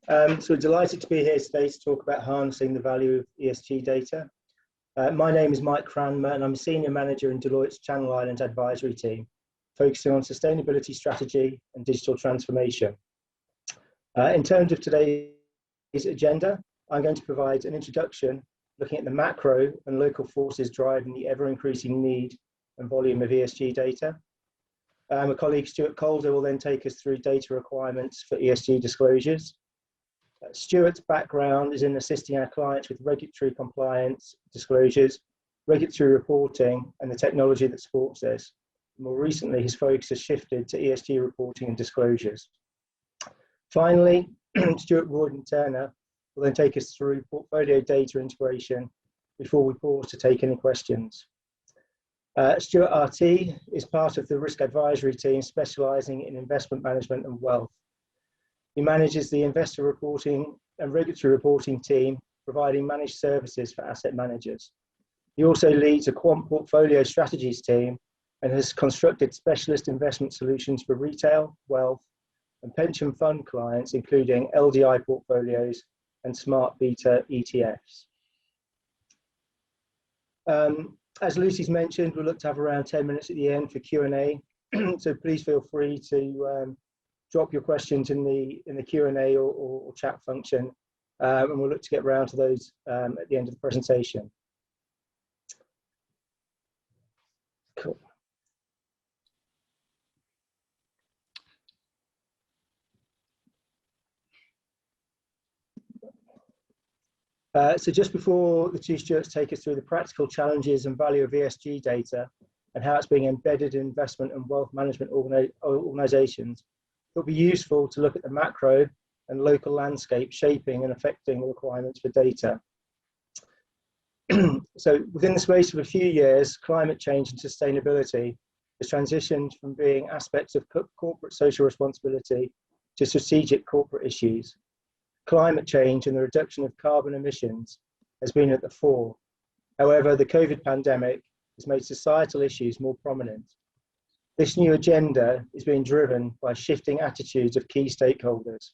So we're delighted to be here today to talk about harnessing the value of ESG data. My name is Mike Cranmer and I'm a Senior Manager in Deloitte's Channel Islands Advisory Team, focusing on sustainability strategy and digital transformation. In terms of today's agenda, I'm going to provide an introduction looking at the macro and local forces driving the ever-increasing need and volume of ESG data. My colleague Stuart will then take us through data requirements for ESG disclosures. Stuart's background is in assisting our clients with regulatory compliance, disclosures, regulatory reporting, and the technology that supports this. More recently, his focus has shifted to ESG reporting and disclosures. Finally, Stuart Royden-Turner will then take us through portfolio data integration before we pause to take any questions. Stuart RT is part of the risk advisory team specialising in investment management and wealth. He manages the investor reporting and regulatory reporting team, providing managed services for asset managers. He also leads a quant portfolio strategies team and has constructed specialist investment solutions for retail, wealth, and pension fund clients, including LDI portfolios and smart beta ETFs. As Lucy's mentioned, we'll look to have around 10 minutes at the end for Q&A, so please feel free to drop your questions in the Q&A or chat function, and we'll look to get around to those at the end of the presentation. Cool. So just before the two Stuarts take us through the practical challenges and value of ESG data and how it's being embedded in investment and wealth management organisations, it'll be useful to look at the macro and local landscape shaping and affecting the requirements for data. So within the space of a few years, climate change and sustainability has transitioned from being aspects of corporate social responsibility to strategic corporate issues. Climate change and the reduction of carbon emissions has been at the fore. However, the COVID pandemic has made societal issues more prominent. This new agenda is being driven by shifting attitudes of key stakeholders.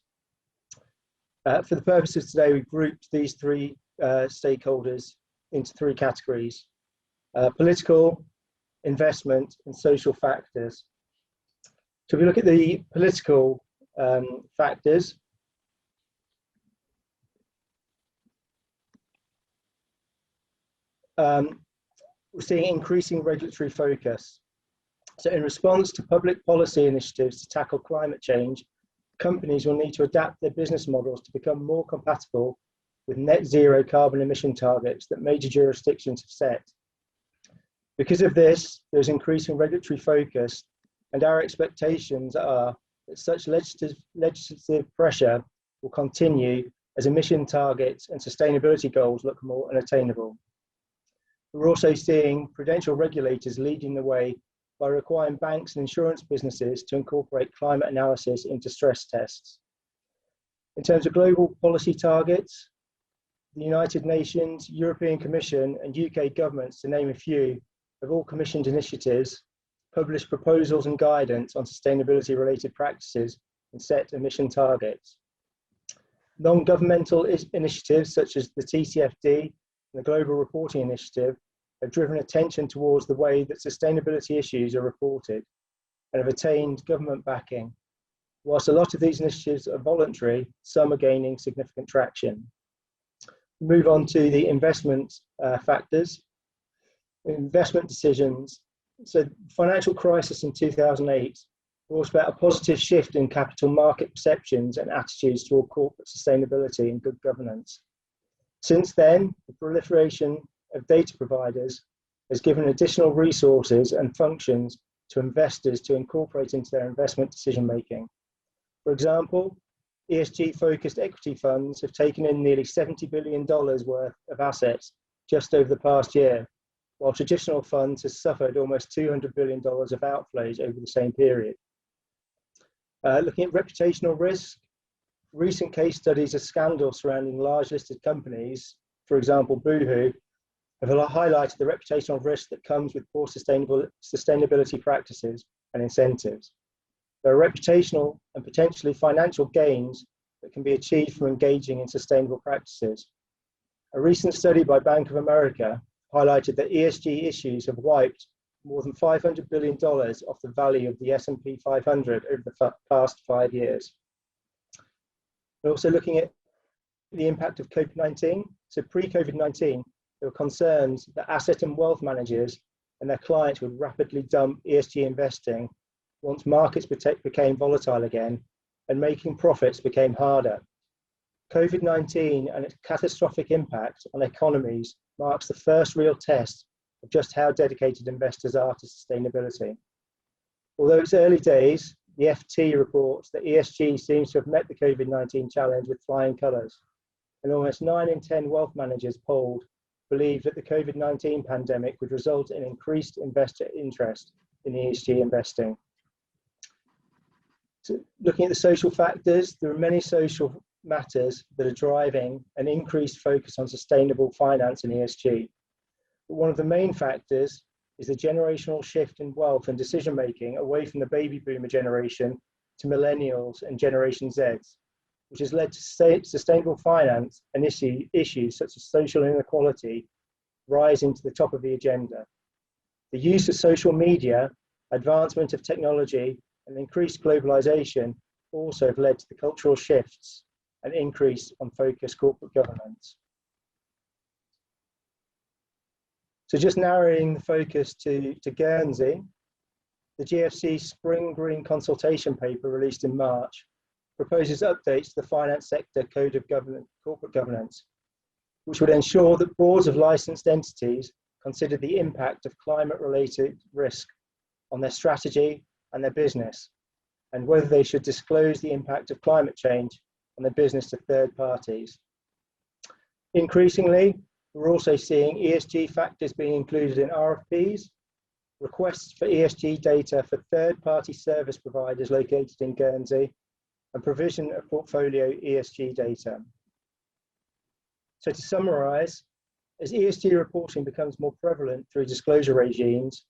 For the purposes of today, we've grouped these three stakeholders into three categories: political, investment, and social factors. So if we look at the political factors, we're seeing increasing regulatory focus. So in response to public policy initiatives to tackle climate change, companies will need to adapt their business models to become more compatible with net zero carbon emission targets that major jurisdictions have set. Because of this, there's increasing regulatory focus, and our expectations are that such legislative pressure will continue as emission targets and sustainability goals look more unattainable. We're also seeing prudential regulators leading the way by requiring banks and insurance businesses to incorporate climate analysis into stress tests. In terms of global policy targets, the United Nations, European Commission, and UK governments, to name a few, have all commissioned initiatives, published proposals and guidance on sustainability-related practices, and set emission targets. Non-governmental initiatives such as the TCFD and the Global Reporting Initiative have driven attention towards the way that sustainability issues are reported and have attained government backing. Whilst a lot of these initiatives are voluntary, some are gaining significant traction. Move on to the investment factors. Investment decisions. So the financial crisis in 2008 brought about a positive shift in capital market perceptions and attitudes toward corporate sustainability and good governance. Since then, the proliferation of data providers has given additional resources and functions to investors to incorporate into their investment decision making. For example, ESG-focused equity funds have taken in nearly $70 billion worth of assets just over the past year, while traditional funds have suffered almost $200 billion of outflows over the same period. Looking at reputational risk, recent case studies of scandals surrounding large listed companies, for example, Boohoo, have highlighted the reputational risk that comes with poor sustainability practices and incentives. There are reputational and potentially financial gains that can be achieved from engaging in sustainable practices. A recent study by Bank of America highlighted that ESG issues have wiped more than $500 billion off the value of the S&P 500 over the past 5 years. We're also looking at the impact of COVID-19. So pre-COVID-19, there were concerns that asset and wealth managers and their clients would rapidly dump ESG investing once markets became volatile again and making profits became harder. COVID-19 and its catastrophic impact on economies marks the first real test of just how dedicated investors are to sustainability. Although it's early days, the FT reports that ESG seems to have met the COVID-19 challenge with flying colours, and almost 9 in 10 wealth managers polled believe that the COVID-19 pandemic would result in increased investor interest in ESG investing. So looking at the social factors, there are many social matters that are driving an increased focus on sustainable finance and ESG. But one of the main factors is the generational shift in wealth and decision making away from the baby boomer generation to millennials and Generation Zs, which has led to sustainable finance and issues such as social inequality rising to the top of the agenda. The use of social media, advancement of technology, and increased globalization also have led to the cultural shifts and increase on focused corporate governance. So just narrowing the focus to Guernsey, the GFC Spring Green consultation paper released in March proposes updates to the finance sector code of corporate governance, which would ensure that boards of licensed entities consider the impact of climate-related risk on their strategy and their business, and whether they should disclose the impact of climate change on their business to third parties. Increasingly, we're also seeing ESG factors being included in RFPs, requests for ESG data for third-party service providers located in Guernsey, and provision of portfolio ESG data. So to summarize, as ESG reporting becomes more prevalent through disclosure regimes,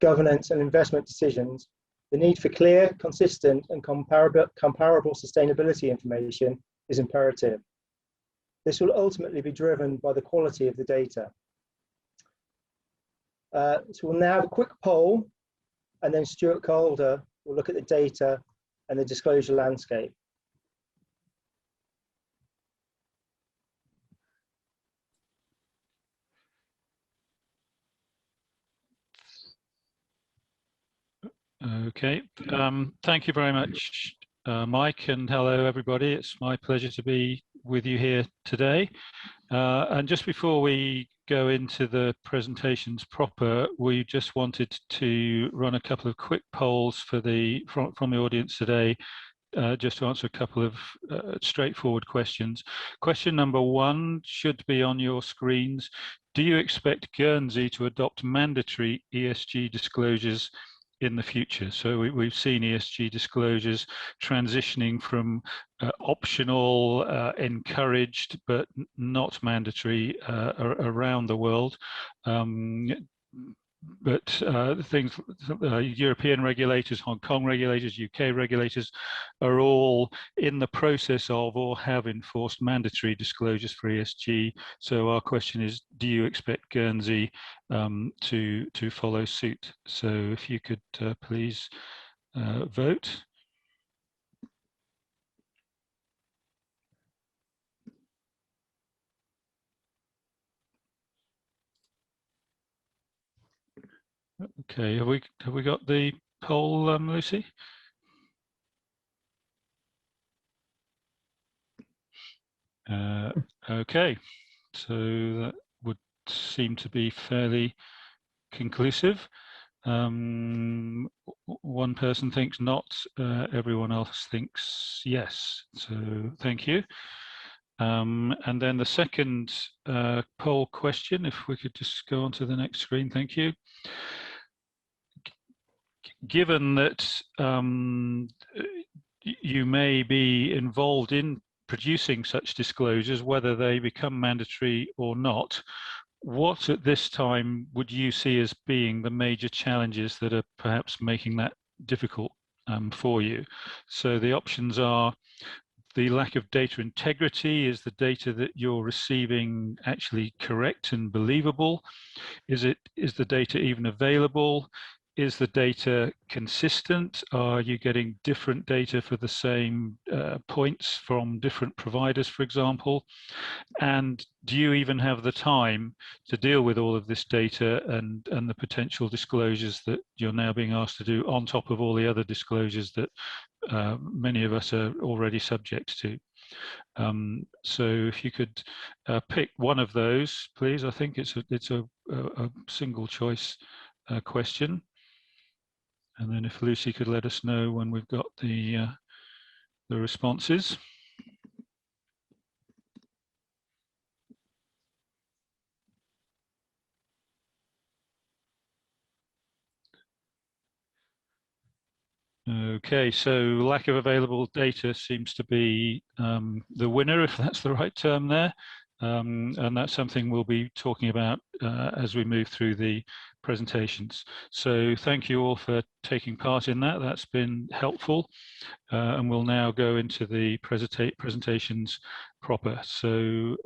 governance and investment decisions, the need for clear, consistent and comparable sustainability information is imperative. This will ultimately be driven by the quality of the data. So we'll now have a quick poll, and then Stuart Calder will look at the data and the disclosure landscape. Okay, thank you very much, Mike, and hello everybody. It's my pleasure to be with you here today. And just before we go into the presentations proper, we just wanted to run a couple of quick polls for from the audience today, just to answer a couple of straightforward questions. Question number 1 should be on your screens. Do you expect Guernsey to adopt mandatory ESG disclosures in the future? So we've seen ESG disclosures transitioning from optional, encouraged, but not mandatory around the world. But things, European regulators, Hong Kong regulators, UK regulators are all in the process of or have enforced mandatory disclosures for ESG. So our question is, do you expect Guernsey to follow suit? So if you could please vote. Okay, have we got the poll, Lucy? Okay, so that would seem to be fairly conclusive. One person thinks not, everyone else thinks yes. So thank you. And then the second poll question, if we could just go on to the next screen, thank you. Given that you may be involved in producing such disclosures, whether they become mandatory or not, what at this time would you see as being the major challenges that are perhaps making that difficult for you? So the options are the lack of data integrity? Is the data that you're receiving actually correct and believable? Is the data even available? Is the data consistent? Are you getting different data for the same points from different providers, for example? And do you even have the time to deal with all of this data and the potential disclosures that you're now being asked to do on top of all the other disclosures that many of us are already subject to? So if you could pick one of those, please. I think it's a single choice question. And then if Lucy could let us know when we've got the responses. Okay, so lack of available data seems to be the winner, if that's the right term there. And that's something we'll be talking about as we move through the presentations. So thank you all for taking part in that. That's been helpful. And we'll now go into the presentations proper. So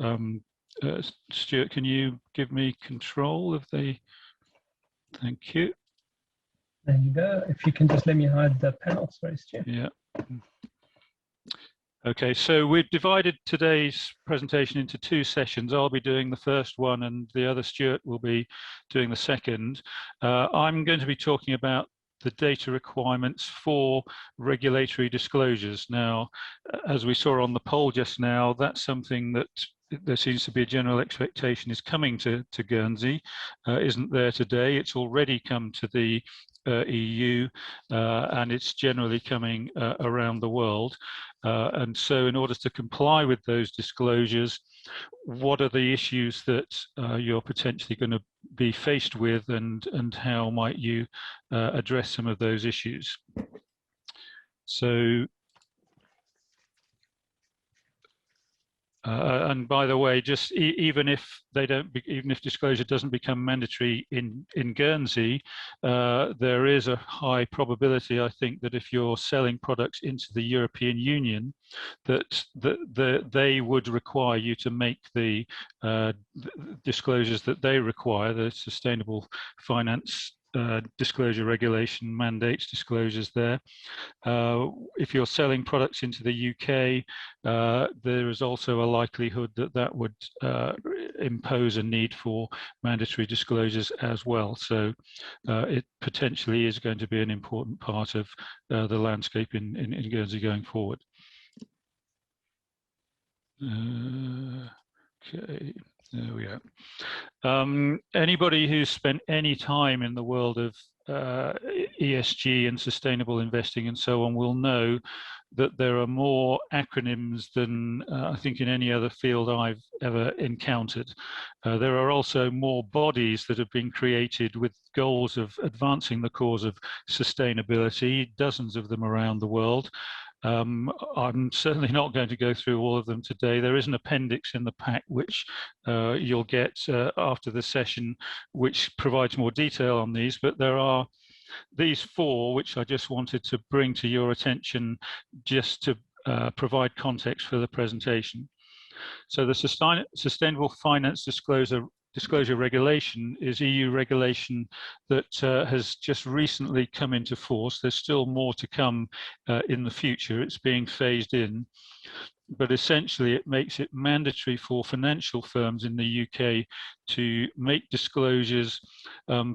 Stuart, can you give me control of the, thank you. There you go. If you can just let me hide the panel, sorry, Stuart. Yeah. Okay, so we've divided today's presentation into two sessions. I'll be doing the first one and the other Stuart will be doing the second. I'm going to be talking about the data requirements for regulatory disclosures. Now, as we saw on the poll just now, that's something that there seems to be a general expectation is coming to Guernsey. Isn't there today. It's already come to the EU and it's generally coming around the world. And so in order to comply with those disclosures, what are the issues that you're potentially going to be faced with, and how might you address some of those issues? So, and by the way, just even if disclosure doesn't become mandatory in Guernsey, there is a high probability, I think, that if you're selling products into the European Union, that they would require you to make the disclosures that they require, the sustainable finance disclosure regulation mandates disclosures there. If you're selling products into the UK, there is also a likelihood that that would impose a need for mandatory disclosures as well. So it potentially is going to be an important part of the landscape in Guernsey going forward. Okay, there we are. Anybody who's spent any time in the world of ESG and sustainable investing and so on will know that there are more acronyms than I think in any other field I've ever encountered. There are also more bodies that have been created with goals of advancing the cause of sustainability, dozens of them around the world. I'm certainly not going to go through all of them today. There is an appendix in the pack which you'll get after the session, which provides more detail on these, but there are these four which I just wanted to bring to your attention just to provide context for the presentation. So the Sustainable Finance Disclosure Regulation is EU regulation that has just recently come into force. There's still more to come in the future. It's being phased in, but essentially it makes it mandatory for financial firms in the UK to make disclosures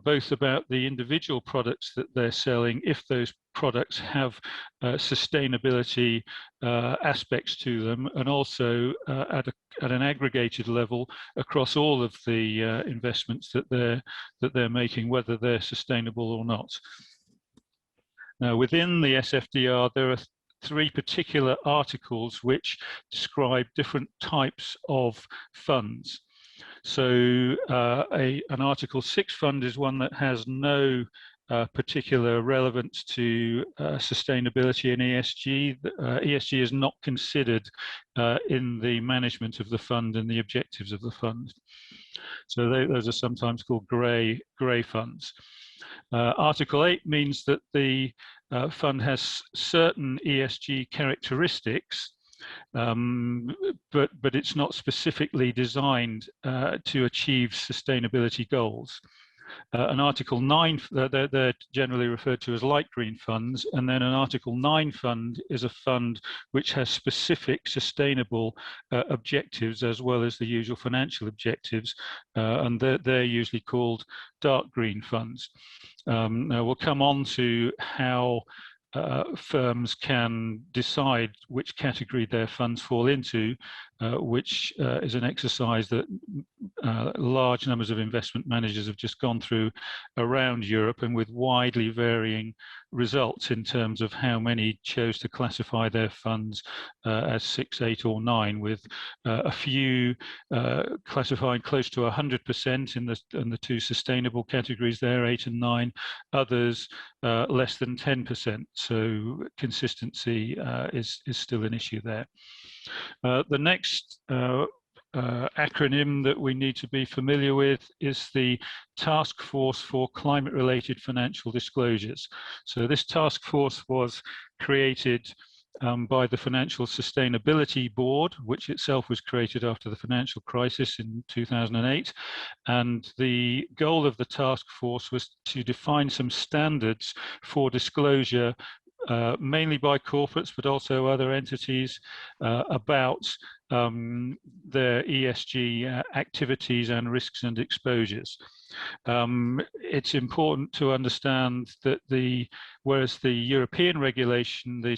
both about the individual products that they're selling, if those products have sustainability aspects to them, and also at an aggregated level across all of the investments that they're making, whether they're sustainable or not. Now, within the SFDR, there are three particular articles which describe different types of funds. So an Article 6 fund is one that has no particular relevance to sustainability and ESG. ESG is not considered in the management of the fund and the objectives of the fund. So those are sometimes called grey funds. Article 8 means that the fund has certain ESG characteristics, but it's not specifically designed to achieve sustainability goals. An Article 9, they're generally referred to as light green funds, and then an Article 9 fund is a fund which has specific sustainable objectives as well as the usual financial objectives, and they're usually called dark green funds. Now we'll come on to how firms can decide which category their funds fall into, which is an exercise that large numbers of investment managers have just gone through around Europe, and with widely varying results in terms of how many chose to classify their funds as 6, 8 or 9, with a few classifying close to 100% in the two sustainable categories there, 8 and 9, others less than 10%. So consistency is still an issue there. The next acronym that we need to be familiar with is the Task Force for Climate-Related Financial Disclosures. So this task force was created by the Financial Sustainability Board, which itself was created after the financial crisis in 2008. And the goal of the task force was to define some standards for disclosure, mainly by corporates, but also other entities, about their ESG activities and risks and exposures. It's important to understand that whereas the European regulation, the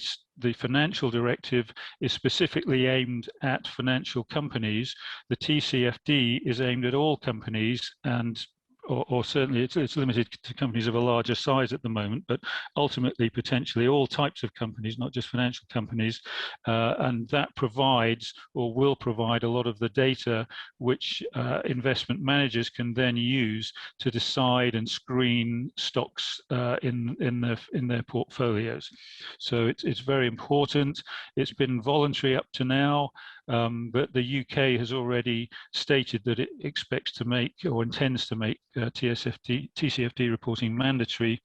financial directive, is specifically aimed at financial companies, the TCFD is aimed at all companies, and or certainly it's limited to companies of a larger size at the moment, but ultimately potentially all types of companies, not just financial companies, and that provides or will provide a lot of the data which investment managers can then use to decide and screen stocks in their portfolios. So it's very important. It's been voluntary up to now, but the UK has already stated that it expects to make or intends to make TCFD reporting mandatory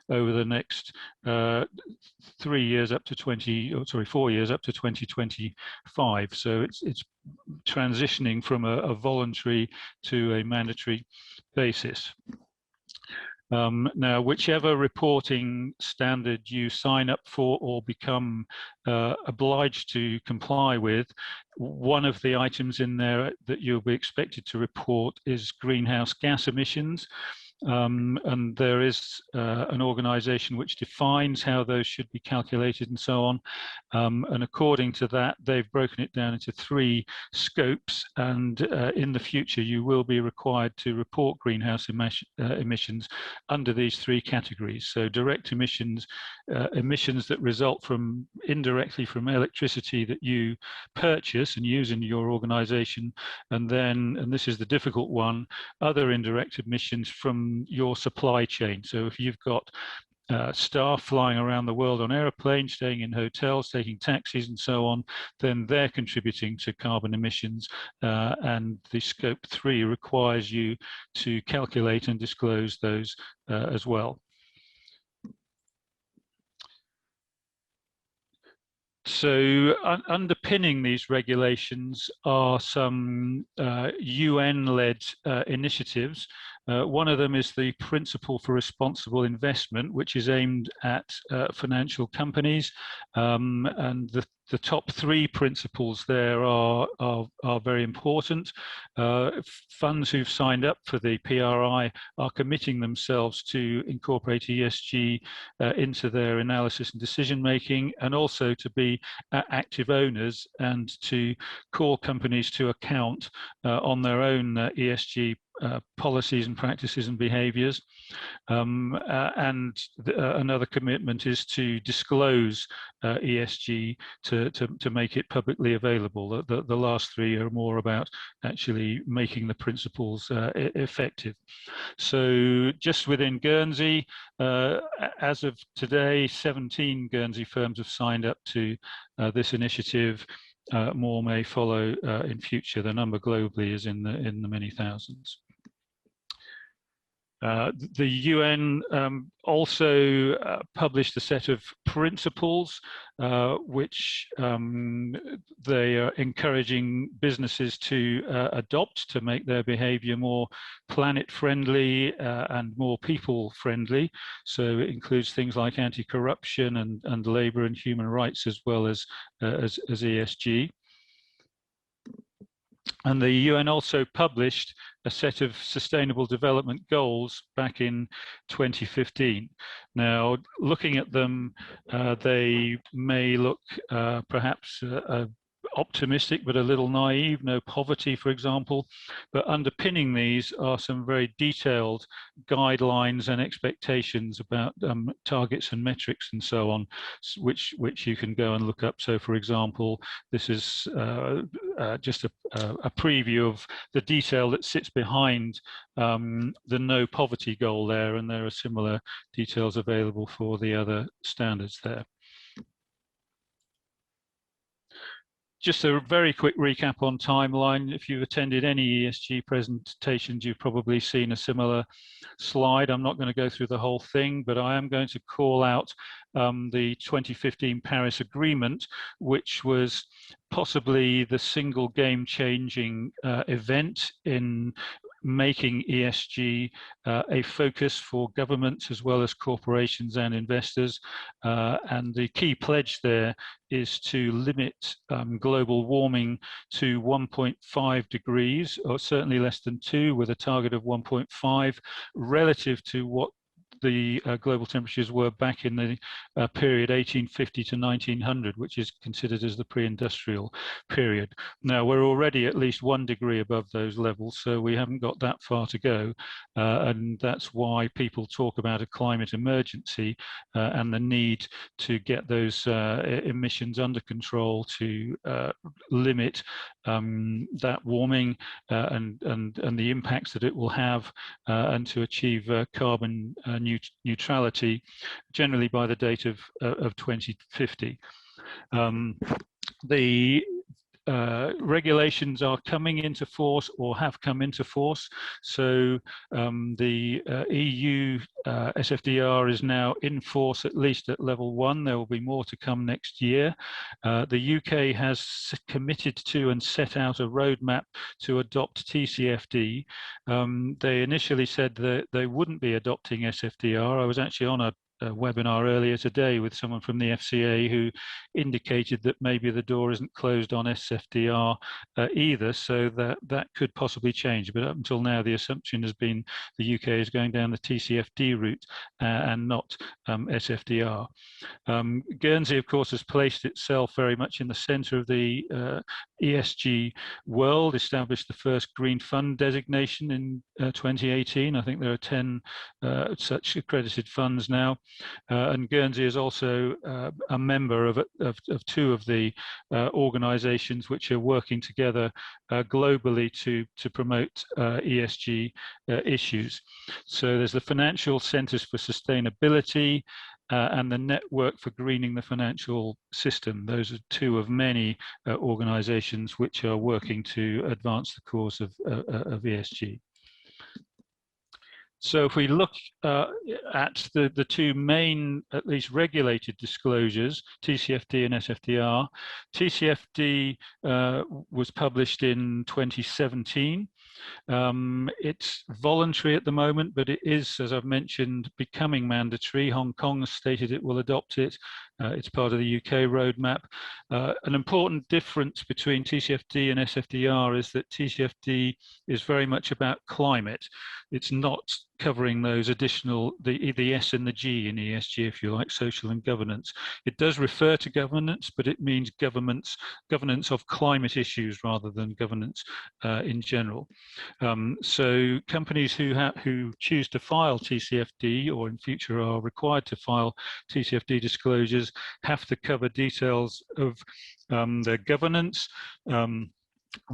over the next 4 years up to 2025. So it's transitioning from a voluntary to a mandatory basis. Now, whichever reporting standard you sign up for or become obliged to comply with, one of the items in there that you'll be expected to report is greenhouse gas emissions. And there is an organization which defines how those should be calculated and so on. And according to that, they've broken it down into 3 scopes. And in the future, you will be required to report greenhouse emissions under these 3 categories. So direct emissions, emissions that result indirectly from electricity that you purchase and use in your organization. And then, and this is the difficult one, other indirect emissions from your supply chain. So if you've got staff flying around the world on airplanes, staying in hotels, taking taxis and so on, then they're contributing to carbon emissions, and the scope 3 requires you to calculate and disclose those as well. So underpinning these regulations are some UN-led initiatives. One of them is the Principle for Responsible Investment, which is aimed at financial companies, and the top 3 principles there are very important. Funds who've signed up for the PRI are committing themselves to incorporate ESG into their analysis and decision making, and also to be active owners and to call companies to account on their own ESG policies and practices and behaviors. Another commitment is to disclose ESG to make it publicly available. The last 3 are more about actually making the principles effective. So just within Guernsey, as of today, 17 Guernsey firms have signed up to this initiative. More may follow in future. The number globally is in the many thousands. The UN also published a set of principles which they are encouraging businesses to adopt to make their behavior more planet friendly and more people friendly. So it includes things like anti-corruption and labor and human rights, as well as ESG. And the UN also published a set of sustainable development goals back in 2015. Now, looking at them, they may look perhaps optimistic, but a little naive. No poverty, for example. But underpinning these are some very detailed guidelines and expectations about targets and metrics and so on, which you can go and look up. So, for example, this is just a preview of the detail that sits behind the no poverty goal there, and there are similar details available for the other standards there. Just a very quick recap on timeline. If you've attended any ESG presentations, you've probably seen a similar slide. I'm not going to go through the whole thing, but I am going to call out the 2015 Paris Agreement, which was possibly the single game-changing event in making ESG a focus for governments as well as corporations and investors. And the key pledge there is to limit global warming to 1.5 degrees, or certainly less than 2, with a target of 1.5, relative to what the global temperatures were back in the period 1850 to 1900, which is considered as the pre-industrial period. Now, we're already at least 1 degree above those levels, so we haven't got that far to go. And that's why people talk about a climate emergency and the need to get those emissions under control to limit that warming and the impacts that it will have, and to achieve carbon neutrality, generally by the date of 2050. The regulations are coming into force or have come into force. So the EU SFDR is now in force, at least at level 1. There will be more to come next year. The UK has committed to and set out a roadmap to adopt TCFD. They initially said that they wouldn't be adopting SFDR. I was actually on a webinar earlier today with someone from the FCA who indicated that maybe the door isn't closed on SFDR either, so that could possibly change. But up until now, the assumption has been the UK is going down the TCFD route and not SFDR. Guernsey, of course, has placed itself very much in the centre of the ESG world, established the first green fund designation in 2018. I think there are 10 such accredited funds now. And Guernsey is also a member of 2 of the organisations which are working together globally to promote ESG issues. So there's the Financial Centres for Sustainability and the Network for Greening the Financial System. Those are 2 of many organisations which are working to advance the cause of ESG. So if we look at the 2 main, at least regulated disclosures, TCFD and SFDR, TCFD was published in 2017. It's voluntary at the moment, but it is, as I've mentioned, becoming mandatory. Hong Kong has stated it will adopt it. It's part of the UK roadmap. An important difference between TCFD and SFDR is that TCFD is very much about climate. It's not covering those additional, the S and the G in ESG, if you like, social and governance. It does refer to governance, but it means governance of climate issues rather than governance in general. So companies who choose to file TCFD, or in future are required to file TCFD disclosures, have to cover details of their governance,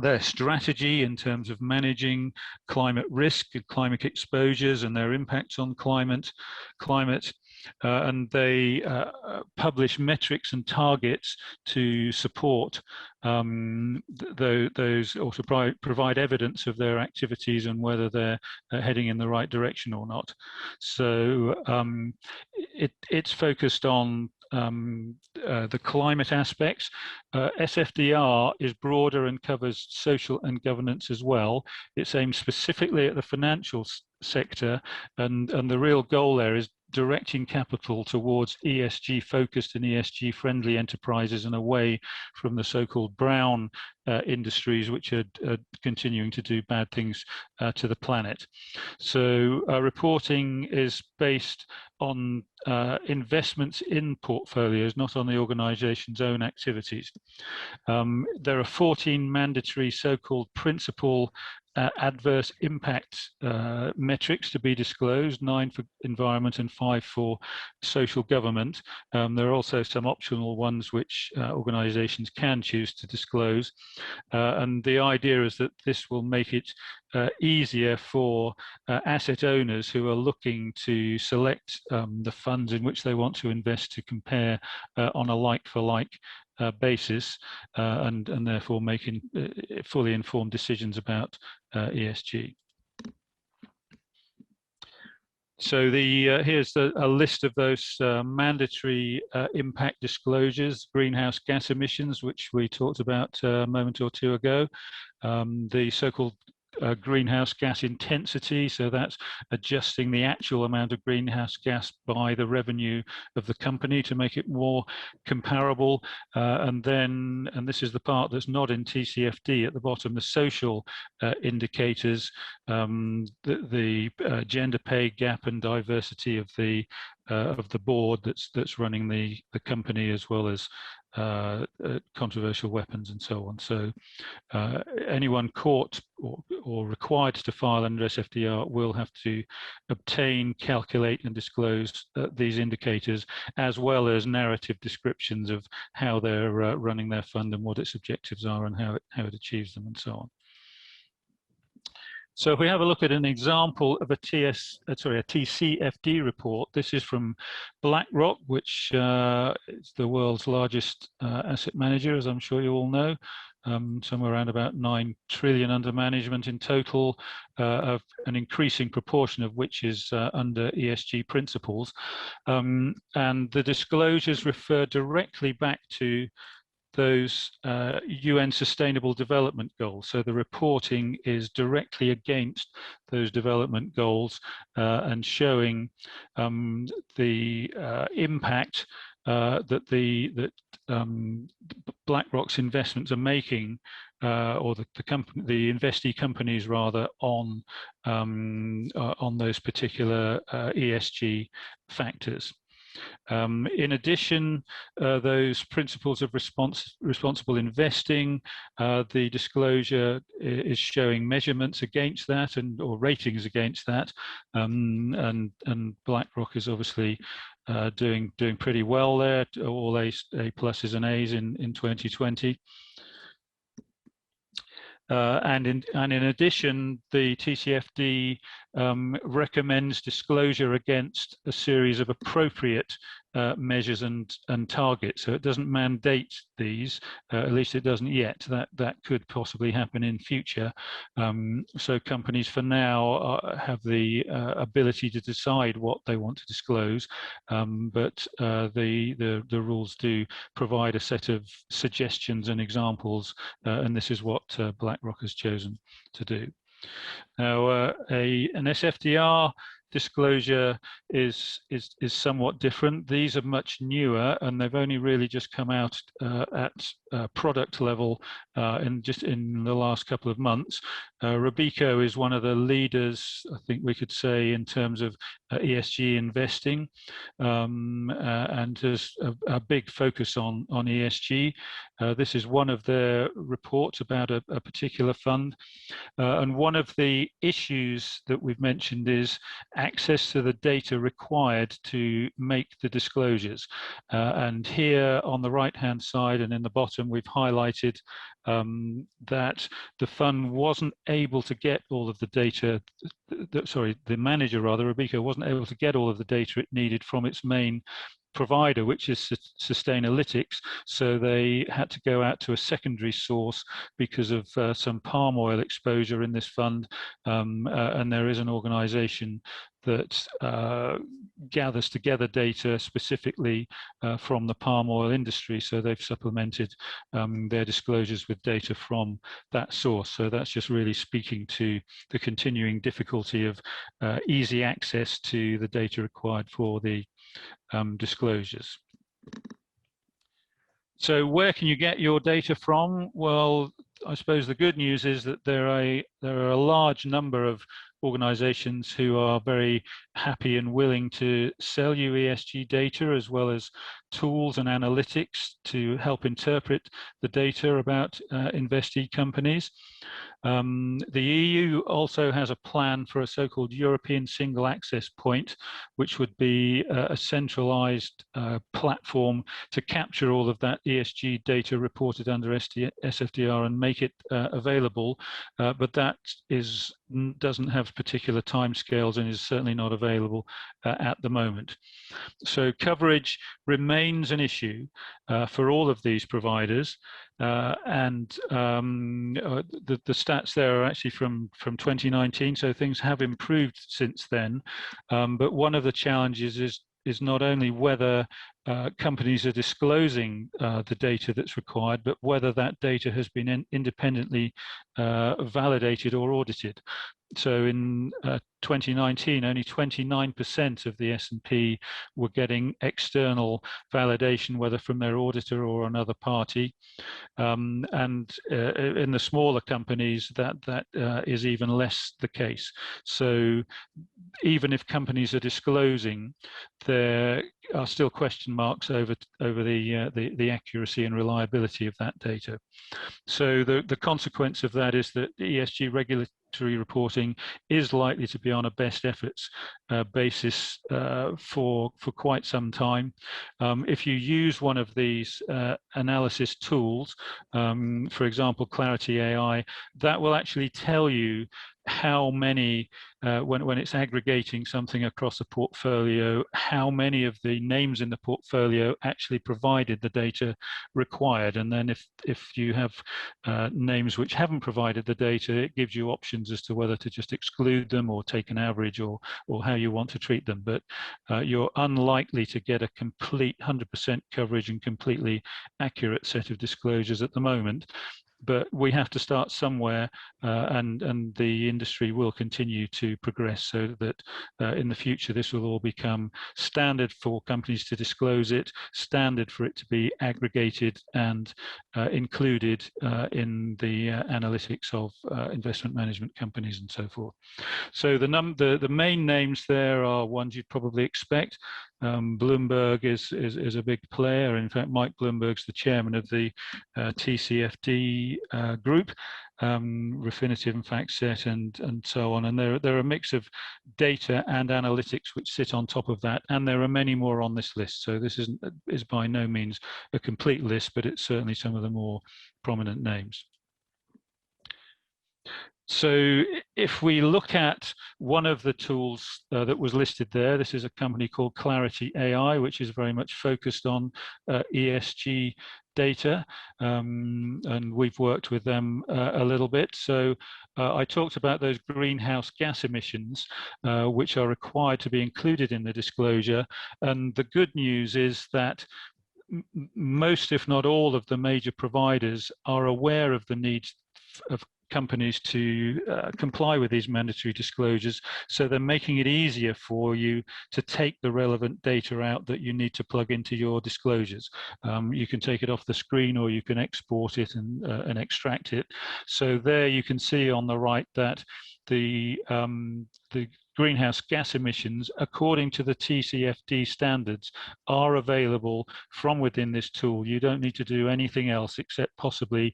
their strategy in terms of managing climate risk, climate exposures, and their impacts on climate. And they publish metrics and targets to support those, or to provide evidence of their activities and whether they're heading in the right direction or not. So it's focused on the climate aspects. SFDR is broader and covers social and governance as well. It's aimed specifically at the financial sector, and the real goal there is directing capital towards ESG focused and ESG friendly enterprises and away from the so-called brown industries, which are continuing to do bad things to the planet. So reporting is based on investments in portfolios, not on the organization's own activities. There are 14 mandatory so-called principal adverse impact metrics to be disclosed, 9 for environment and 5 for social government. There are also some optional ones which organizations can choose to disclose. And the idea is that this will make it easier for asset owners who are looking to select the funds in which they want to invest to compare on a like-for-like basis, and therefore making fully informed decisions about ESG. So here's a list of those mandatory impact disclosures: greenhouse gas emissions, which we talked about a moment or two ago, the so-called greenhouse gas intensity, so that's adjusting the actual amount of greenhouse gas by the revenue of the company to make it more comparable, and this is the part that's not in TCFD at the bottom, the social indicators, the gender pay gap and diversity of the board that's running the company, as well as controversial weapons and so on. So anyone caught or required to file under SFDR will have to obtain, calculate and disclose these indicators, as well as narrative descriptions of how they're running their fund and what its objectives are and how it achieves them and so on. So if we have a look at an example of a TCFD report, this is from BlackRock, which is the world's largest asset manager, as I'm sure you all know, somewhere around about 9 trillion under management in total, of an increasing proportion of which is under ESG principles. And the disclosures refer directly back to those UN Sustainable Development Goals. So the reporting is directly against those development goals and showing the impact that BlackRock's investments are making, or the investee companies rather, on those particular ESG factors. In addition, those principles of responsible investing, the disclosure is showing measurements against that or ratings against that, and BlackRock is obviously doing pretty well there, all A pluses and A's in 2020. And in addition, the TCFD recommends disclosure against a series of appropriate measures and targets. So it doesn't mandate these, at least it doesn't yet. That could possibly happen in future. So companies for now have the ability to decide what they want to disclose, but the rules do provide a set of suggestions and examples, and this is what BlackRock has chosen to do. Now, an SFDR disclosure is somewhat different. These are much newer, and they've only really just come out at product level in the last couple of months. Robeco is one of the leaders, I think we could say, in terms of ESG investing, and has a big focus on ESG. This is one of their reports about a particular fund, and one of the issues that we've mentioned is access to the data required to make the disclosures. And here on the right-hand side and in the bottom, we've highlighted that the fund wasn't able to get all of the data, the manager rather, Robeco, wasn't able to get all of the data it needed from its main provider, which is Sustainalytics, so they had to go out to a secondary source because of some palm oil exposure in this fund, and there is an organization that gathers together data specifically from the palm oil industry, so they've supplemented their disclosures with data from that source. So that's just really speaking to the continuing difficulty of easy access to the data required for the disclosures. So where can you get your data from? Well, I suppose the good news is that there are a large number of organizations who are very happy and willing to sell you ESG data, as well as tools and analytics to help interpret the data about investee companies. The EU also has a plan for a so-called European single access point, which would be a centralized platform to capture all of that ESG data reported under SFDR and make it available, but that doesn't have particular timescales and is certainly not available at the moment. So coverage remains an issue for all of these providers, and the stats there are actually from 2019, so things have improved since then, but one of the challenges is not only whether companies are disclosing the data that's required, but whether that data has been independently validated or audited. So in 2019, only 29% of the S&P were getting external validation, whether from their auditor or another party. And in the smaller companies, that is even less the case. So even if companies are disclosing, there are still question marks over the accuracy and reliability of that data. So the consequence of that is that ESG regulatory reporting is likely to be on a best efforts basis for quite some time. If you use one of these analysis tools, for example, Clarity AI, that will actually tell you how many, when it's aggregating something across a portfolio, how many of the names in the portfolio actually provided the data required. And then if you have names which haven't provided the data, it gives you options as to whether to just exclude them or take an average, or how you want to treat them. But you're unlikely to get a complete 100% coverage and completely accurate set of disclosures at the moment. But we have to start somewhere, and the industry will continue to progress so that in the future this will all become standard for companies to disclose it, standard for it to be aggregated and included in the analytics of investment management companies and so forth. So the main names there are ones you'd probably expect. Bloomberg is a big player. In fact, Mike Bloomberg's the chairman of the TCFD group, Refinitiv and FactSet and so on. And there are a mix of data and analytics which sit on top of that. And there are many more on this list. So this is by no means a complete list, but it's certainly some of the more prominent names. So if we look at one of the tools that was listed there, this is a company called Clarity AI, which is very much focused on ESG data, and we've worked with them a little bit. So I talked about those greenhouse gas emissions, which are required to be included in the disclosure. And the good news is that most, if not all, of the major providers are aware of the needs of companies to comply with these mandatory disclosures, so they're making it easier for you to take the relevant data out that you need to plug into your disclosures. You can take it off the screen, or you can export it and extract it. So there you can see on the right that the greenhouse gas emissions, according to the TCFD standards, are available from within this tool. You don't need to do anything else except possibly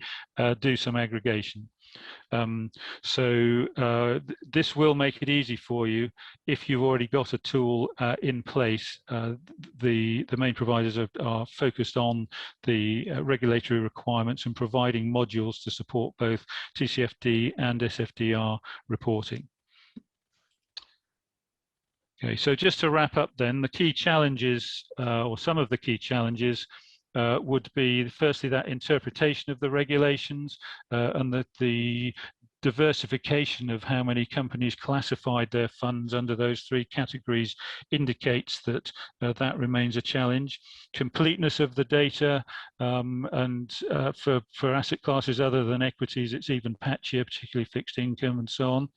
do some aggregation. This will make it easy for you if you've already got a tool in place. The main providers are focused on the regulatory requirements and providing modules to support both TCFD and SFDR reporting. Okay, so just to wrap up then, the key challenges, or some of the key challenges, would be firstly that interpretation of the regulations and that the diversification of how many companies classified their funds under those three categories indicates that that remains a challenge. Completeness of the data, and for asset classes other than equities, it's even patchier, particularly fixed income and so on.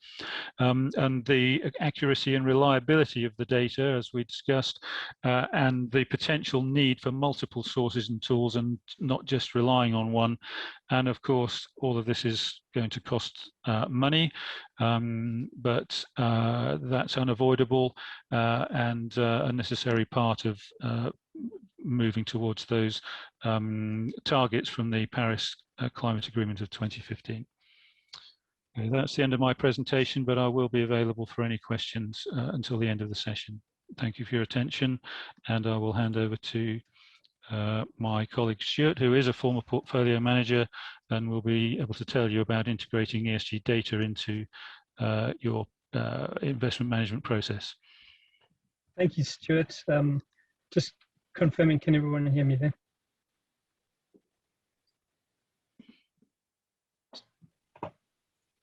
And the accuracy and reliability of the data, as we discussed, and the potential need for multiple sources and tools and not just relying on one. And of course, all of this is going to cost money, but that's unavoidable and a necessary part of moving towards those targets from the Paris Climate Agreement of 2015. Okay, that's the end of my presentation, but I will be available for any questions until the end of the session. Thank you for your attention, and I will hand over to my colleague Stuart, who is a former portfolio manager and will be able to tell you about integrating ESG data into your investment management process. Thank you, Stuart. Just confirming, can everyone hear me there?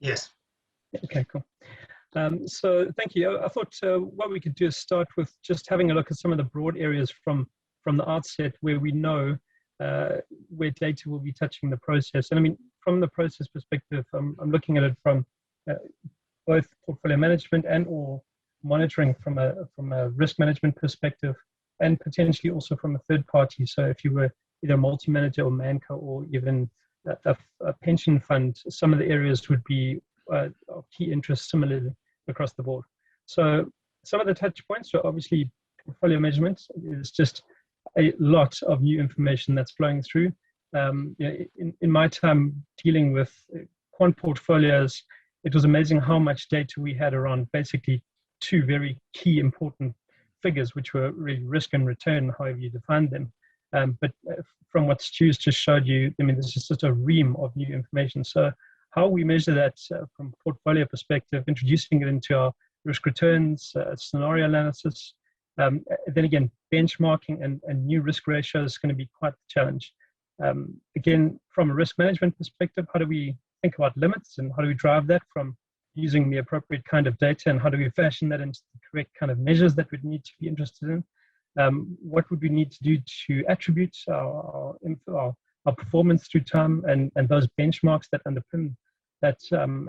Yes. Okay, cool. So thank you. I thought what we could do is start with just having a look at some of the broad areas from the outset where we know where data will be touching the process. And I mean, from the process perspective, I'm looking at it from both portfolio management and or monitoring from a risk management perspective, and potentially also from a third party. So if you were either a multi-manager or manco or even a pension fund, some of the areas would be of key interest similarly across the board. So some of the touch points are obviously portfolio management is just a lot of new information that's flowing through. In my time dealing with quant portfolios, it was amazing how much data we had around basically two very key important figures, which were really risk and return, however you defined them. But from what Stu's just showed you, I mean, this is just a ream of new information. So how we measure that from a portfolio perspective, introducing it into our risk returns, scenario analysis, then again, benchmarking and new risk ratios is going to be quite the challenge. Again, from a risk management perspective, how do we think about limits and how do we drive that from using the appropriate kind of data, and how do we fashion that into the correct kind of measures that we'd need to be interested in? What would we need to do to attribute our performance through time and those benchmarks that underpin that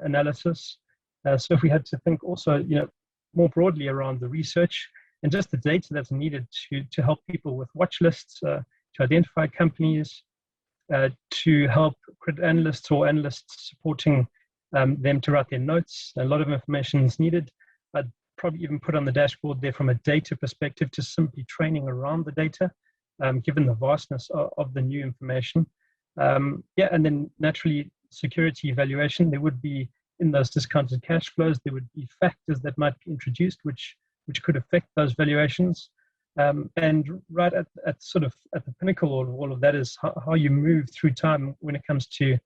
analysis? So if we had to think also, more broadly around the research and just the data that's needed to help people with watch lists, to identify companies, to help credit analysts or analysts supporting them to write their notes. A lot of information is needed. I'd probably even put on the dashboard there from a data perspective, just simply training around the data, given the vastness of the new information. And then naturally security evaluation. There would be, in those discounted cash flows, there would be factors that might be introduced which could affect those valuations. And right at the pinnacle of all of that is how you move through time when it comes to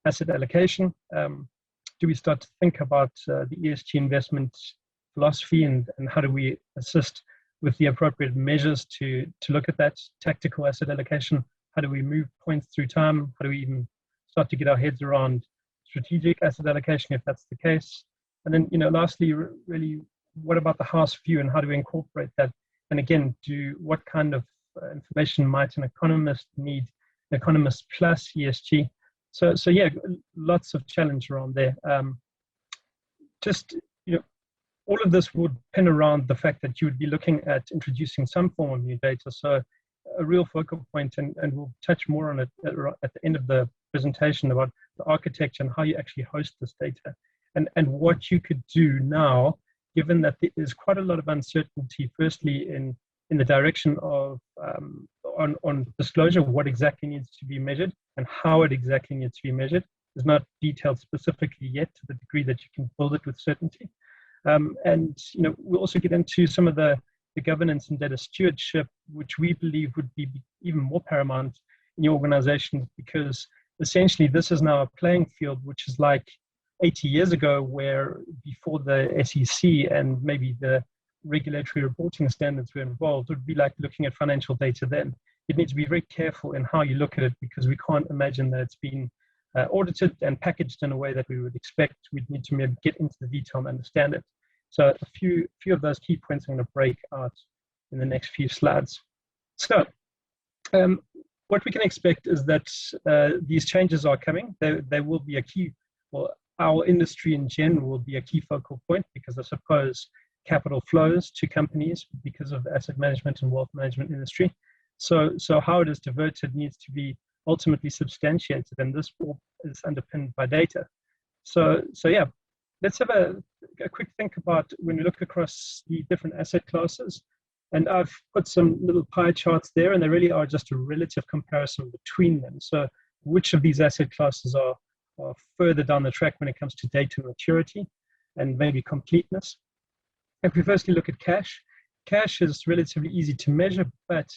asset allocation. Do we start to think about the ESG investment philosophy and how do we assist with the appropriate measures to look at that tactical asset allocation? How do we move points through time? How do we even start to get our heads around strategic asset allocation if that's the case? And then, lastly, really, what about the house view and how do we incorporate that? And again, what kind of information might an economist need, economist plus ESG? So yeah, lots of challenge around there. All of this would pin around the fact that you would be looking at introducing some form of new data. So a real focal point, and we'll touch more on it at the end of the presentation about the architecture and how you actually host this data and what you could do now, given that there is quite a lot of uncertainty, firstly in the direction of on disclosure, what exactly needs to be measured and how it exactly needs to be measured. is not detailed specifically yet to the degree that you can build it with certainty. And we'll also get into some of the governance and data stewardship, which we believe would be even more paramount in your organization, because essentially this is now a playing field which is like 80 years ago, where before the SEC and maybe the regulatory reporting standards were involved, it would be like looking at financial data then. You need to be very careful in how you look at it, because we can't imagine that it's been audited and packaged in a way that we would expect. We'd need to maybe get into the detail and understand it. So a few of those key points I'm going to break out in the next few slides. So what we can expect is that these changes are coming. They will be a key, well, our industry in general will be a key focal point, because I suppose capital flows to companies because of the asset management and wealth management industry. So how it is diverted needs to be ultimately substantiated, and this all is underpinned by data. So yeah, let's have a quick think about when we look across the different asset classes. And I've put some little pie charts there, and they really are just a relative comparison between them. So which of these asset classes are further down the track when it comes to data maturity and maybe completeness. If we firstly look at cash, cash is relatively easy to measure, but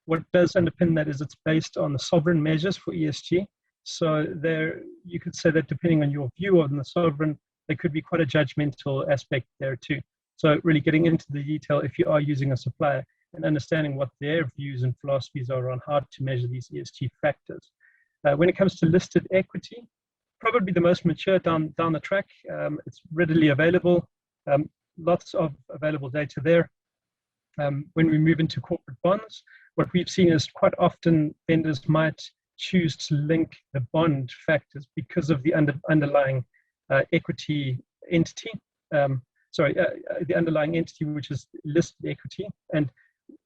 what does underpin that is it's based on the sovereign measures for ESG. So there, you could say that depending on your view on the sovereign, there could be quite a judgmental aspect there too. So really getting into the detail if you are using a supplier and understanding what their views and philosophies are on how to measure these ESG factors. When it comes to listed equity, probably the most mature down the track. It's readily available, lots of available data there. When we move into corporate bonds, what we've seen is quite often vendors might choose to link the bond factors because of the underlying equity entity. The underlying entity, which is listed equity, and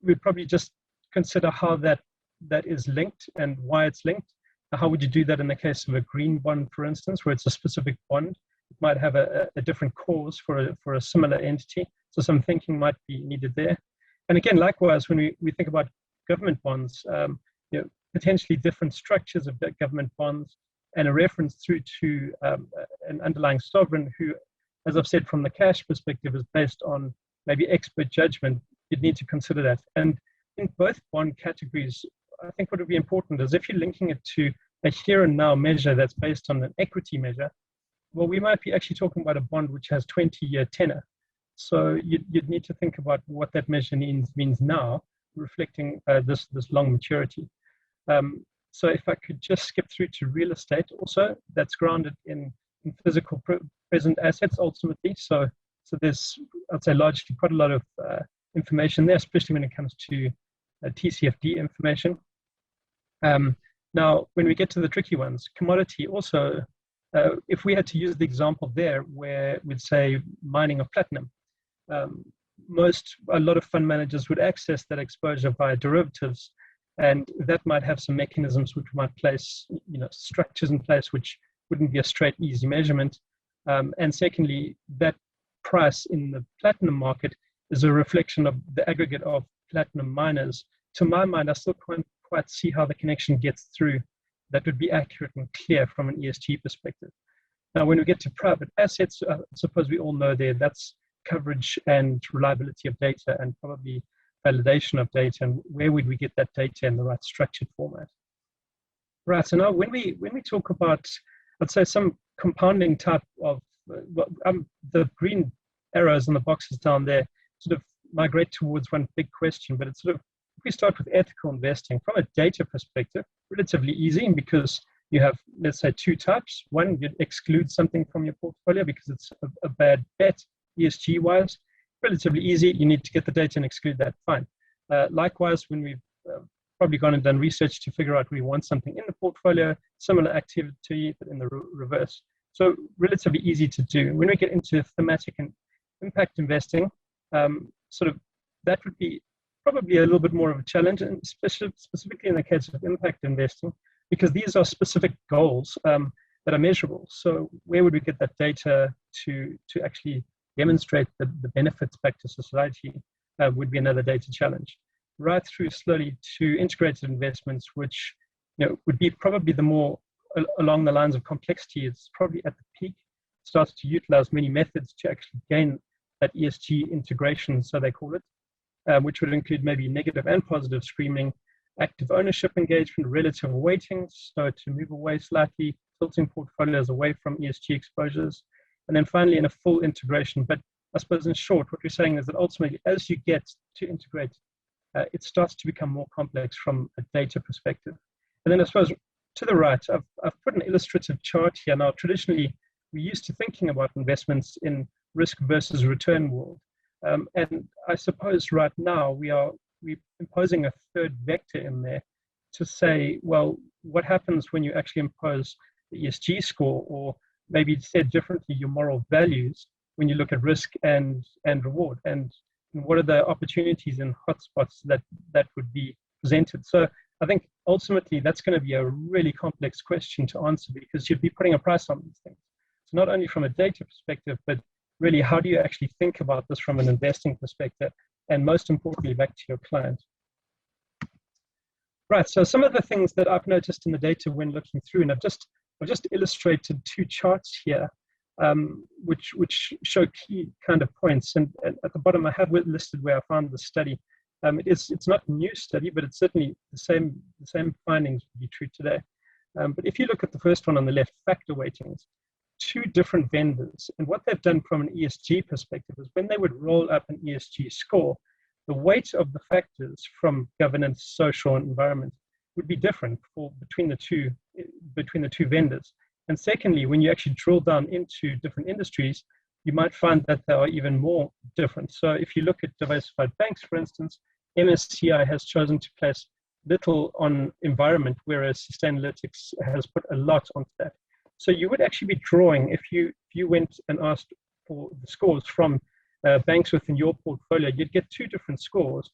we'd probably just consider how that is linked and why it's linked. How would you do that in the case of a green bond, for instance, where it's a specific bond? It might have a different cause for a similar entity, so some thinking might be needed there. And again, likewise, when we think about government bonds, potentially different structures of government bonds, and a reference through to an underlying sovereign who, as I've said, from the cash perspective, is based on maybe expert judgment. You'd need to consider that. And in both bond categories, I think what would be important is if you're linking it to a here and now measure that's based on an equity measure, well, we might be actually talking about a bond which has 20-year tenor. So you'd need to think about what that measure means now, reflecting this long maturity. So if I could just skip through to real estate also, that's grounded in physical present assets ultimately. So there's, I'd say, largely quite a lot of information there, especially when it comes to TCFD information. Now, when we get to the tricky ones, commodity also, if we had to use the example there where we'd say mining of platinum, a lot of fund managers would access that exposure via derivatives, and that might have some mechanisms which might place, structures in place which wouldn't be a straight, easy measurement. And secondly, that price in the platinum market is a reflection of the aggregate of platinum miners. To my mind, I still can't quite see how the connection gets through that would be accurate and clear from an ESG perspective. Now, when we get to private assets, I suppose we all know that's coverage and reliability of data and probably validation of data, and where would we get that data in the right structured format. Right, so now when we talk about, I'd say, some compounding type of, the green arrows and the boxes down there sort of migrate towards one big question, but it's sort of, if we start with ethical investing, from a data perspective, relatively easy because you have, let's say, two types. One, you'd exclude something from your portfolio because it's a bad bet, ESG-wise. Relatively easy. You need to get the data and exclude that. Fine. Likewise, when we've probably gone and done research to figure out we want something in the portfolio, similar activity, but in the reverse. So relatively easy to do. When we get into thematic and impact investing, sort of that would be probably a little bit more of a challenge, and specifically in the case of impact investing, because these are specific goals that are measurable. So where would we get that data to actually demonstrate the benefits back to society would be another data challenge. Right through slowly to integrated investments, which would be probably the more along the lines of complexity, it's probably at the peak, starts to utilize many methods to actually gain that ESG integration, so they call it, which would include maybe negative and positive screening, active ownership engagement, relative weightings, so to move away slightly, tilting portfolios away from ESG exposures, and then finally in a full integration. But I suppose in short, what we're saying is that ultimately, as you get to integrate, it starts to become more complex from a data perspective. And then I suppose to the right, I've put an illustrative chart here. Now, traditionally, we're used to thinking about investments in risk versus return world. And I suppose right now we're imposing a third vector in there to say, well, what happens when you actually impose the ESG score, or maybe said differently, your moral values, when you look at risk and reward, and what are the opportunities and hotspots that would be presented. So I think ultimately that's going to be a really complex question to answer, because you'd be putting a price on these things. So not only from a data perspective, but really how do you actually think about this from an investing perspective, and most importantly, back to your client. Right, so some of the things that I've noticed in the data when looking through, and I've just illustrated two charts here, which show key kind of points. And at the bottom, I have listed where I found the study. It's not a new study, but it's certainly the same findings would be true today. But if you look at the first one on the left, factor weightings, two different vendors, and what they've done from an ESG perspective is when they would roll up an ESG score, the weight of the factors from governance, social, and environment would be different between the two vendors. And secondly, when you actually drill down into different industries, you might find that they are even more different. So if you look at diversified banks, for instance, MSCI has chosen to place little on environment, whereas Sustainalytics has put a lot onto that. So you would actually be drawing, if you went and asked for the scores from banks within your portfolio, you'd get two different scores,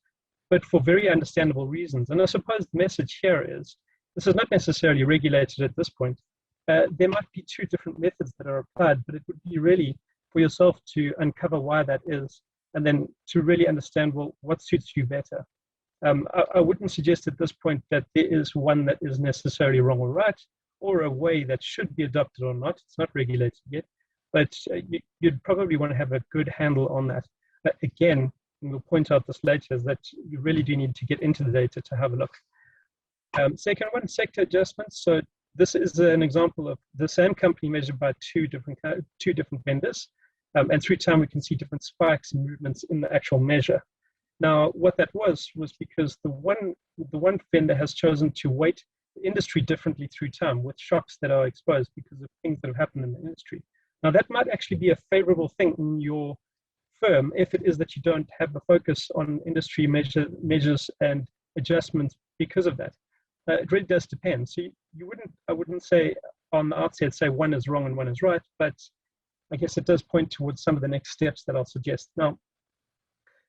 but for very understandable reasons. And I suppose the message here is, this is not necessarily regulated at this point. There might be two different methods that are applied, but it would be really for yourself to uncover why that is, and then to really understand, well, what suits you better. I wouldn't suggest at this point that there is one that is necessarily wrong or right, or a way that should be adopted or not. It's not regulated yet, but you'd probably want to have a good handle on that. But again, and we'll point out this later, is that you really do need to get into the data to have a look. Second one, sector adjustments. So this is an example of the same company measured by two different vendors. And through time, we can see different spikes and movements in the actual measure. Now, what that was because the one vendor has chosen to weight the industry differently through time, with shocks that are exposed because of things that have happened in the industry. Now, that might actually be a favorable thing in your firm if it is that you don't have a focus on industry measures and adjustments because of that. It really does depend. So I wouldn't say on the outset, say one is wrong and one is right, but I guess it does point towards some of the next steps that I'll suggest. Now,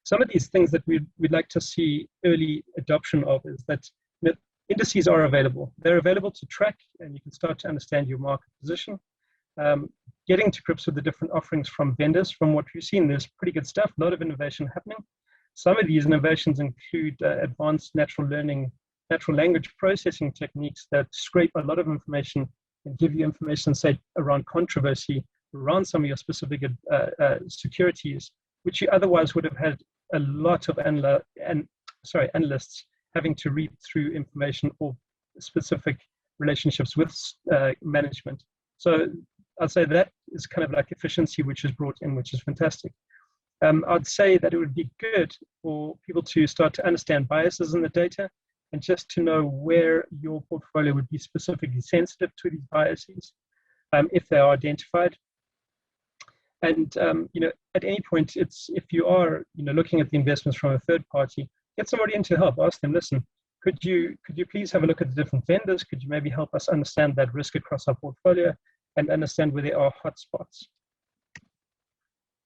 some of these things that we'd like to see early adoption of is that indices are available. They're available to track, and you can start to understand your market position. Getting to grips with the different offerings from vendors. From what we've seen, there's pretty good stuff, a lot of innovation happening. Some of these innovations include advanced natural language processing techniques that scrape a lot of information and give you information, say, around controversy, around some of your specific securities, which you otherwise would have had a lot of analysts having to read through information or specific relationships with management. So I'd say that is kind of like efficiency which is brought in, which is fantastic. I'd say that it would be good for people to start to understand biases in the data, and just to know where your portfolio would be specifically sensitive to these biases, if they are identified. And at any point, if you are looking at the investments from a third party, get somebody in to help. Ask them, listen, could you please have a look at the different vendors? Could you maybe help us understand that risk across our portfolio and understand where there are hotspots?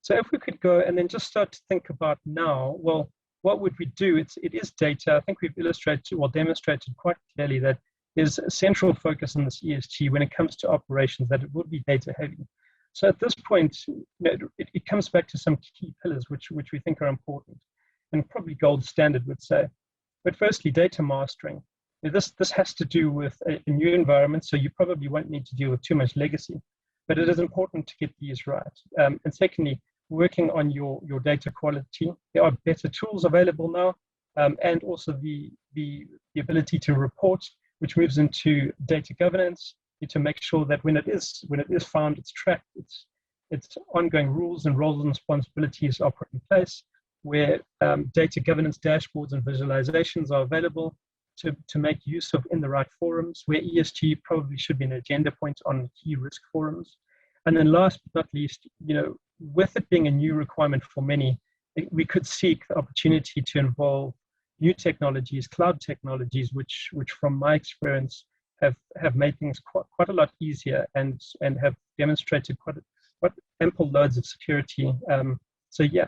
So if we could go and then just start to think about now, well, what would we do? It is data. I think we've demonstrated quite clearly that there's a central focus on this ESG when it comes to operations, that it will be data heavy. So at this point, it comes back to some key pillars which we think are important, and probably gold standard would say. But firstly, data mastering. This has to do with a new environment, so you probably won't need to deal with too much legacy, but it is important to get these right. And secondly, working on your data quality. There are better tools available now, and also the ability to report, which moves into data governance. You need to make sure that when it is found, it's tracked, its ongoing rules and roles and responsibilities are put in place, where data governance dashboards and visualizations are available to make use of in the right forums, where ESG probably should be an agenda point on key risk forums. And then last but not least, with it being a new requirement for many, we could seek the opportunity to involve new technologies, cloud technologies, which from my experience have made things quite a lot easier and have demonstrated quite ample loads of security. So yeah.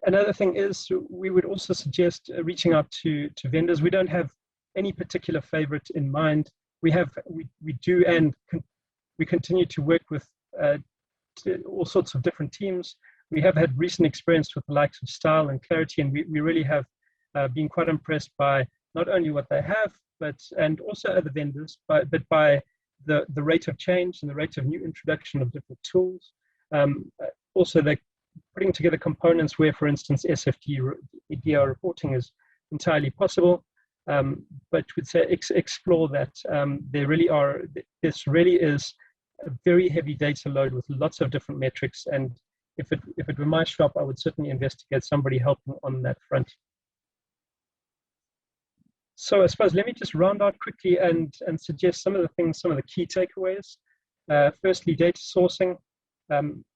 Another thing is we would also suggest reaching out to vendors. We don't have any particular favorite in mind. We do and we continue to work with all sorts of different teams. We have had recent experience with the likes of Style and Clarity, and we really have been quite impressed by not only what they have, and also other vendors, but by the rate of change and the rate of new introduction of different tools. Also, they're putting together components where, for instance, SFDR reporting is entirely possible. But would say explore that. This really is a very heavy data load with lots of different metrics, and if it were my shop, I would certainly investigate somebody helping on that front. So I suppose let me just round out quickly and suggest some of the key takeaways. Firstly, data sourcing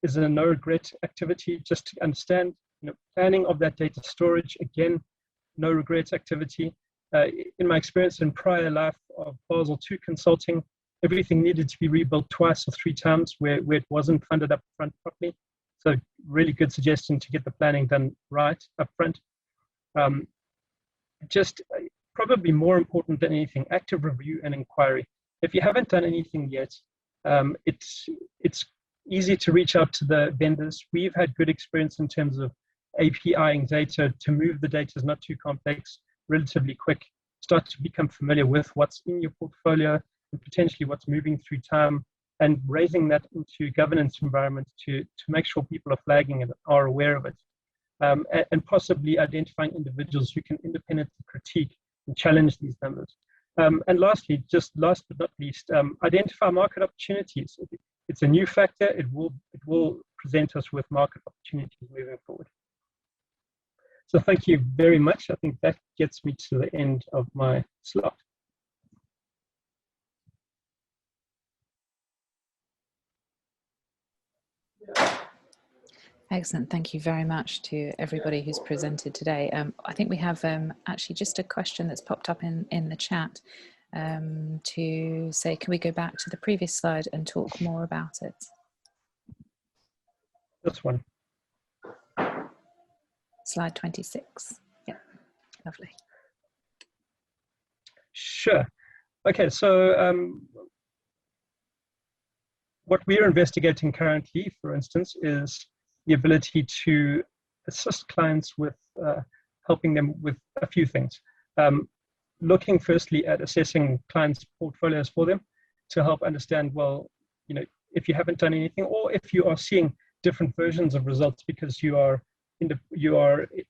is a no regret activity. Just to understand, planning of that data storage, again, no regret activity. In my experience in prior life of Basel II consulting, everything needed to be rebuilt twice or three times where it wasn't funded up front properly. So really good suggestion to get the planning done right up front. Just probably more important than anything, active review and inquiry. If you haven't done anything yet, it's easy to reach out to the vendors. We've had good experience in terms of APIing data to move the data is not too complex, relatively quick. Start to become familiar with what's in your portfolio and potentially what's moving through time, and raising that into governance environment to make sure people are flagging and are aware of it. And possibly identifying individuals who can independently critique and challenge these numbers. And lastly, just last but not least, identify market opportunities. It's a new factor. It will present us with market opportunities moving forward. So thank you very much. I think that gets me to the end of my slot. Excellent. Thank you very much to everybody who's presented today. I think we have actually just a question that's popped up in the chat to say, can we go back to the previous slide and talk more about it? This one. Slide 26. Yeah, lovely. Sure. Okay, so what we're investigating currently, for instance, is the ability to assist clients with helping them with a few things. Looking firstly at assessing clients' portfolios for them to help understand, well, if you haven't done anything, or if you are seeing different versions of results because you are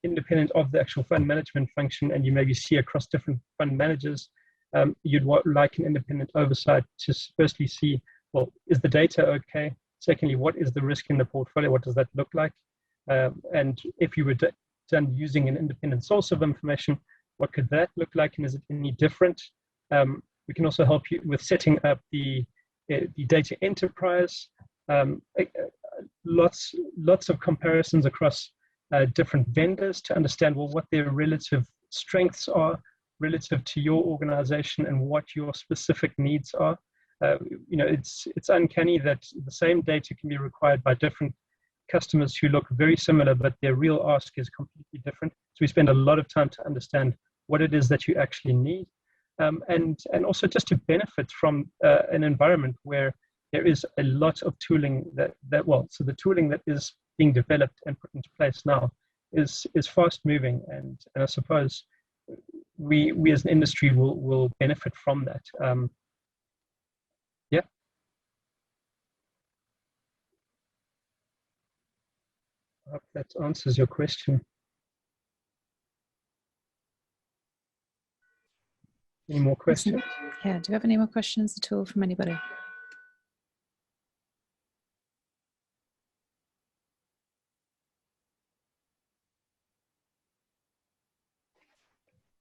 independent of the actual fund management function, and you maybe see across different fund managers, you'd like an independent oversight to firstly see, well, is the data okay? Secondly, what is the risk in the portfolio? What does that look like? And if you were done using an independent source of information, what could that look like? And is it any different? We can also help you with setting up the data enterprise. Lots of comparisons across different vendors to understand, well, what their relative strengths are relative to your organization and what your specific needs are. It's uncanny that the same data can be required by different customers who look very similar, but their real ask is completely different. So we spend a lot of time to understand what it is that you actually need, and also just to benefit from an environment where there is a lot of tooling so the tooling that is being developed and put into place now is fast moving, and I suppose we as an industry will benefit from that. Yeah. I hope that answers your question. Any more questions? Yeah, do you have any more questions at all from anybody?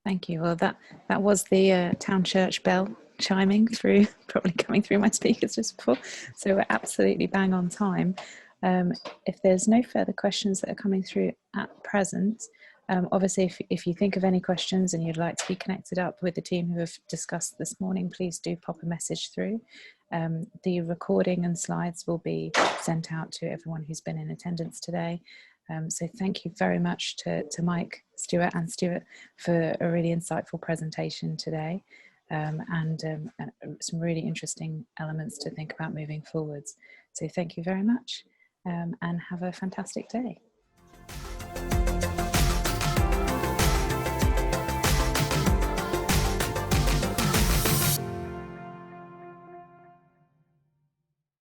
Thank you. Well, that was the town church bell chiming through, probably coming through my speakers just before. So we're absolutely bang on time. If there's no further questions that are coming through at present, obviously if you think of any questions and you'd like to be connected up with the team who have discussed this morning, please do pop a message through. The recording and slides will be sent out to everyone who's been in attendance today. So thank you very much to Mike, Stuart and Stuart for a really insightful presentation today, and some really interesting elements to think about moving forwards. So thank you very much, and have a fantastic day.